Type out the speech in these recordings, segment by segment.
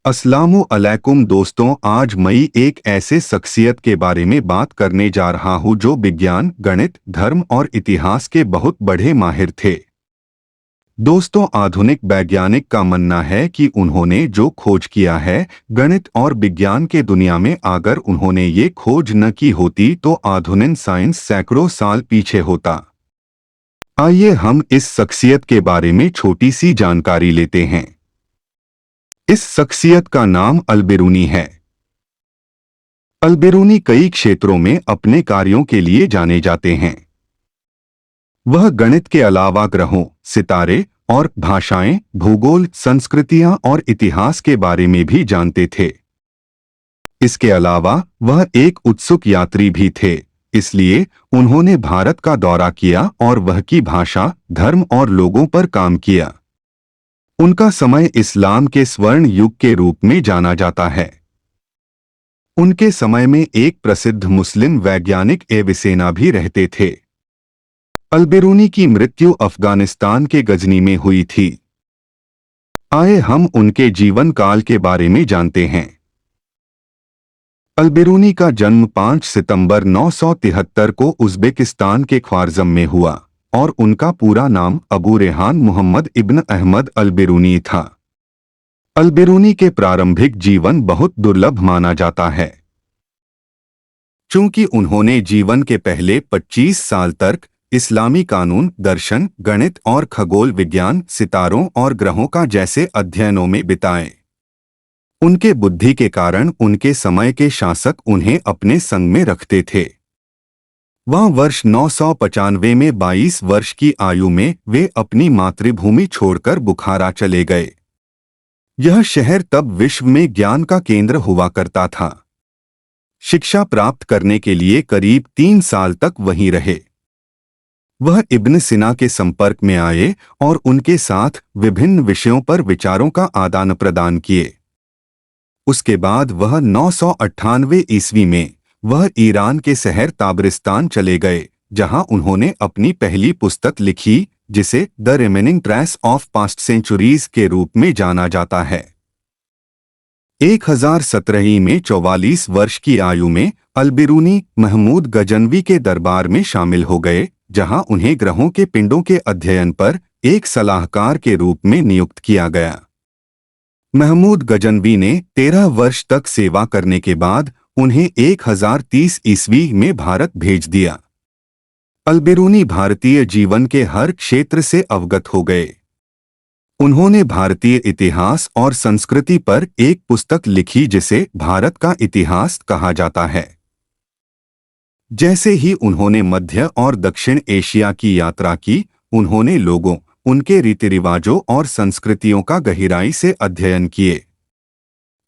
अस्सलामु अलैकुम दोस्तों, आज मैं एक ऐसे शख्सियत के बारे में बात करने जा रहा हूँ जो विज्ञान, गणित, धर्म और इतिहास के बहुत बड़े माहिर थे। दोस्तों, आधुनिक वैज्ञानिक का मानना है कि उन्होंने जो खोज किया है गणित और विज्ञान के दुनिया में, अगर उन्होंने ये खोज न की होती तो आधुनिक साइंस सैकड़ों साल पीछे होता। आइए हम इस शख्सियत के बारे में छोटी सी जानकारी लेते हैं। इस शख्सियत का नाम अल-बिरूनी है। अल-बिरूनी कई क्षेत्रों में अपने कार्यों के लिए जाने जाते हैं। वह गणित के अलावा ग्रहों, सितारे और भाषाएं, भूगोल, संस्कृतियां और इतिहास के बारे में भी जानते थे। इसके अलावा वह एक उत्सुक यात्री भी थे, इसलिए उन्होंने भारत का दौरा किया और वह की भाषा, धर्म और लोगों पर काम किया। उनका समय इस्लाम के स्वर्ण युग के रूप में जाना जाता है। उनके समय में एक प्रसिद्ध मुस्लिम वैज्ञानिक एविसेना भी रहते थे। अल-बिरूनी की मृत्यु अफगानिस्तान के गजनी में हुई थी। आइए हम उनके जीवन काल के बारे में जानते हैं। अल-बिरूनी का जन्म 5 सितंबर 973 को उज़्बेकिस्तान के ख्वारज़म में हुआ और उनका पूरा नाम अबू रेहान मोहम्मद इब्न अहमद अल-बिरूनी था। अल-बिरूनी के प्रारंभिक जीवन बहुत दुर्लभ माना जाता है। चूंकि उन्होंने जीवन के पहले 25 साल तक इस्लामी कानून, दर्शन, गणित और खगोल विज्ञान, सितारों और ग्रहों का जैसे अध्ययनों में बिताए, उनके बुद्धि के कारण उनके समय के शासक उन्हें अपने संग में रखते थे। वह वर्ष 995 में 22 वर्ष की आयु में वे अपनी मातृभूमि छोड़कर बुखारा चले गए। यह शहर तब विश्व में ज्ञान का केंद्र हुआ करता था। शिक्षा प्राप्त करने के लिए करीब 3 साल तक वहीं रहे। वह इब्न सिना के संपर्क में आए और उनके साथ विभिन्न विषयों पर विचारों का आदान प्रदान किए। उसके बाद वह 998 ईस्वी में वह ईरान के शहर ताबरिस्तान चले गए, जहां उन्होंने अपनी पहली पुस्तक लिखी, जिसे the remaining trace of past centuries के रूप में जाना जाता है। 1017 में 44 वर्ष की आयु में अल-बिरूनी महमूद गजनवी के दरबार में शामिल हो गए, जहां उन्हें ग्रहों के पिंडों के अध्ययन पर एक सलाहकार के रूप में नियुक्त किया गया। महमूद गजनवी ने 13 वर्ष तक सेवा करने के बाद उन्हें 1030 ईस्वी में भारत भेज दिया। अल-बिरूनी भारतीय जीवन के हर क्षेत्र से अवगत हो गए। उन्होंने भारतीय इतिहास और संस्कृति पर एक पुस्तक लिखी जिसे भारत का इतिहास कहा जाता है। जैसे ही उन्होंने मध्य और दक्षिण एशिया की यात्रा की, उन्होंने लोगों, उनके रीति रिवाजों और संस्कृतियों का गहराई से अध्ययन किए।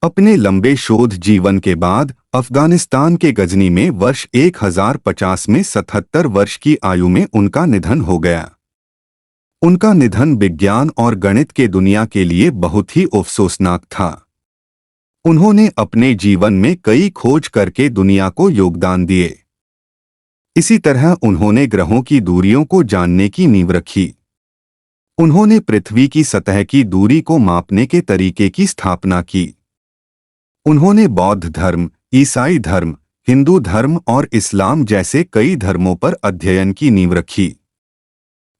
अपने लंबे शोध जीवन के बाद अफगानिस्तान के गजनी में वर्ष 1050 में 77 वर्ष की आयु में उनका निधन हो गया। उनका निधन विज्ञान और गणित के दुनिया के लिए बहुत ही अफसोसनाक था। उन्होंने अपने जीवन में कई खोज करके दुनिया को योगदान दिए। इसी तरह उन्होंने ग्रहों की दूरियों को जानने की नींव रखी। उन्होंने पृथ्वी की सतह की दूरी को मापने के तरीके की स्थापना की। उन्होंने बौद्ध धर्म, ईसाई धर्म, हिंदू धर्म और इस्लाम जैसे कई धर्मों पर अध्ययन की नींव रखी।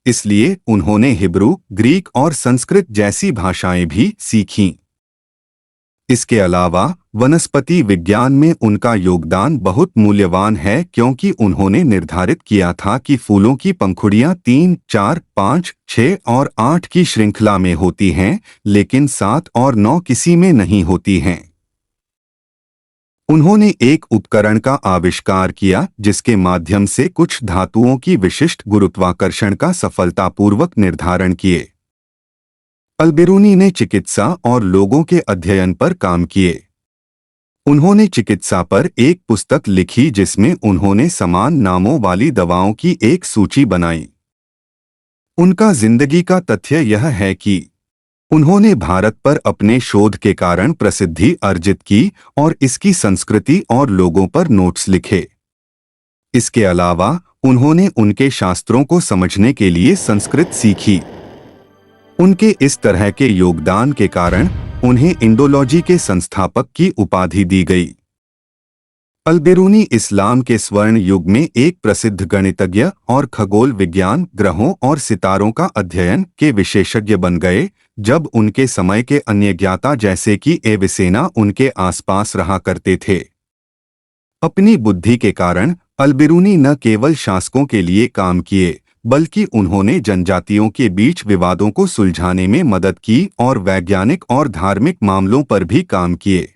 इसलिए उन्होंने हिब्रू, ग्रीक और संस्कृत जैसी भाषाएं भी सीखीं। इसके अलावा वनस्पति विज्ञान में उनका योगदान बहुत मूल्यवान है, क्योंकि उन्होंने निर्धारित किया था कि फूलों की पंखुड़ियां 3, 4, 5, 6 और 8 की श्रृंखला में होती हैं, लेकिन 7 और 9 किसी में नहीं होती हैं। उन्होंने एक उपकरण का आविष्कार किया जिसके माध्यम से कुछ धातुओं की विशिष्ट गुरुत्वाकर्षण का सफलतापूर्वक निर्धारण किए। अल-बिरूनी ने चिकित्सा और लोगों के अध्ययन पर काम किए। उन्होंने चिकित्सा पर एक पुस्तक लिखी जिसमें उन्होंने समान नामों वाली दवाओं की एक सूची बनाई। उनका जिंदगी का तथ्य यह है कि उन्होंने भारत पर अपने शोध के कारण प्रसिद्धि अर्जित की और इसकी संस्कृति और लोगों पर नोट्स लिखे। इसके अलावा उन्होंने उनके शास्त्रों को समझने के लिए संस्कृत सीखी। उनके इस तरह के योगदान के कारण उन्हें इंडोलॉजी के संस्थापक की उपाधि दी गई। अल-बिरूनी इस्लाम के स्वर्ण युग में एक प्रसिद्ध गणितज्ञ और खगोल विज्ञान, ग्रहों और सितारों का अध्ययन के विशेषज्ञ बन गए, जब उनके समय के अन्य ज्ञाता जैसे कि एविसेना उनके आसपास रहा करते थे। अपनी बुद्धि के कारण अल-बिरूनी न केवल शासकों के लिए काम किए, बल्कि उन्होंने जनजातियों के बीच विवादों को सुलझाने में मदद की और वैज्ञानिक और धार्मिक मामलों पर भी काम किए।